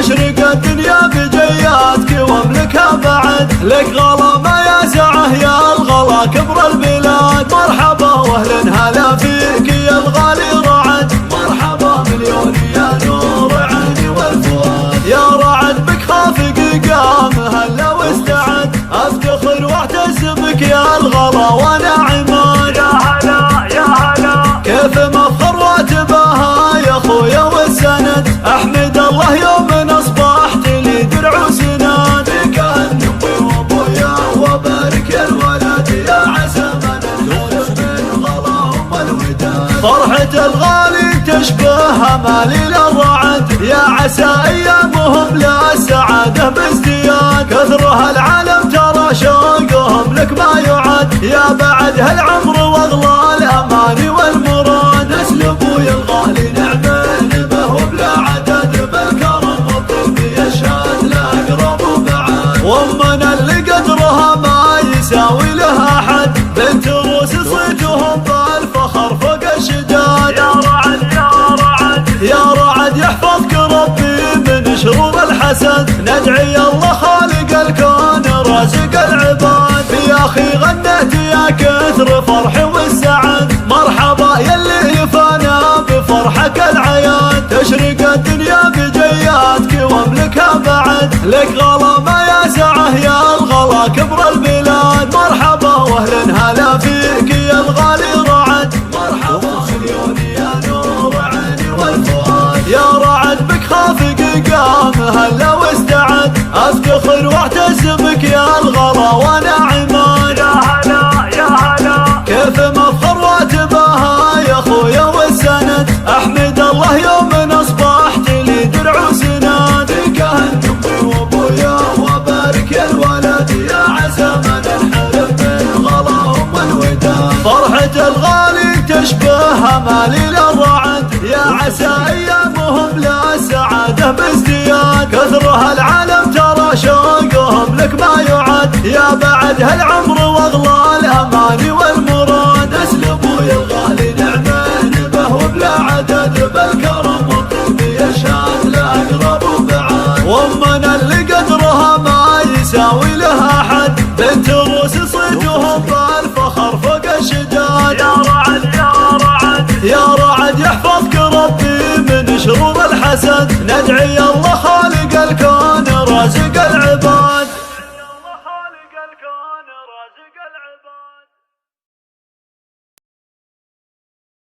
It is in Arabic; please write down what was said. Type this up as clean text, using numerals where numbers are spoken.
تشرق الدنيا بجياتك واملكها بعد، لك غلا ما يا سعه يا الغلا كبر البلاد. مرحبا واهلا هلا فيك يا الغالي رعد، مرحبا مليون يا نور عيني والفؤاد. يا رعد بك خافق قام هلا واستعد، افتخر واعتز بك يا الغلا وانا عماد. يا هلا يا هلا كيف ما افخر واتباها يا خويا والسند، احمد الله يوم اصبحت لي درع وسناد. بك انت امي وابويا وبارك يا الولد، يا عسى من نكون من غلاهم الوداد. فرحة الغالي تشبه امالي الرعد، يا عسى ايامهم لا السعاده بازدياد. كثرها العالم ترى شوقهم لك ما يعد، يا بعد هالعمر واغلى الاماني والمراد. نسل ابوي الغالي نعمين به وبلا عدد، بالكرم والطب يشهد لا اقرب وبعد. وامنا اللي قدرها ما يساوي لها حد، بنت روس صيتهم بالفخر فوق الشداد. يا رعد يا رعد يا رعد يحفظك ربي من شرور الحسد، ندعي الله خالق الكون رازق العباد. يا اخي غنيت يا كثر فرحي والسعد، مرحبا يلي يفانا بفرحك العياد. تشرق الدنيا بجياتك واملكها بعد، لك غلا ما يا سعه يا الغلا كبر البلاد. مرحبا واهلا هلا فيك يا الغالي رعد، مرحبا مليون يا نور عيني والفؤاد. يا رعد بك خافق قام هلا واستعد، افتخر واعتز بك يا الغلا وانا عماد. يا هلا يا هلا كيف ما افخر واتباها يا خويا والسند، احمد الله يوم اصبحت لي درع وسناد. بك انت امي وابويا وبارك يا الولد، يا عسى من الحلم من غلاهم الوداد. فرحة الغالي تشبه امالي الرعد، يا عسى ايامهم لا السعاده بازدياد. كثرها العالم ترى شوقهم لك ما يعد، يا بعد هالعمر واغلى الاماني والمراد. نسل ابوي الغالي نعمين به وبلا عدد، بالكرم والطب يشهد لا اقرب وبعد. وامنا اللي قدرها ما يساوي لها حد، بنت روس صيتهم بالفخر فوق الشداد. يا رعد يا رعد يا رعد يحفظك ربي من شرور الحسد، ندعي الله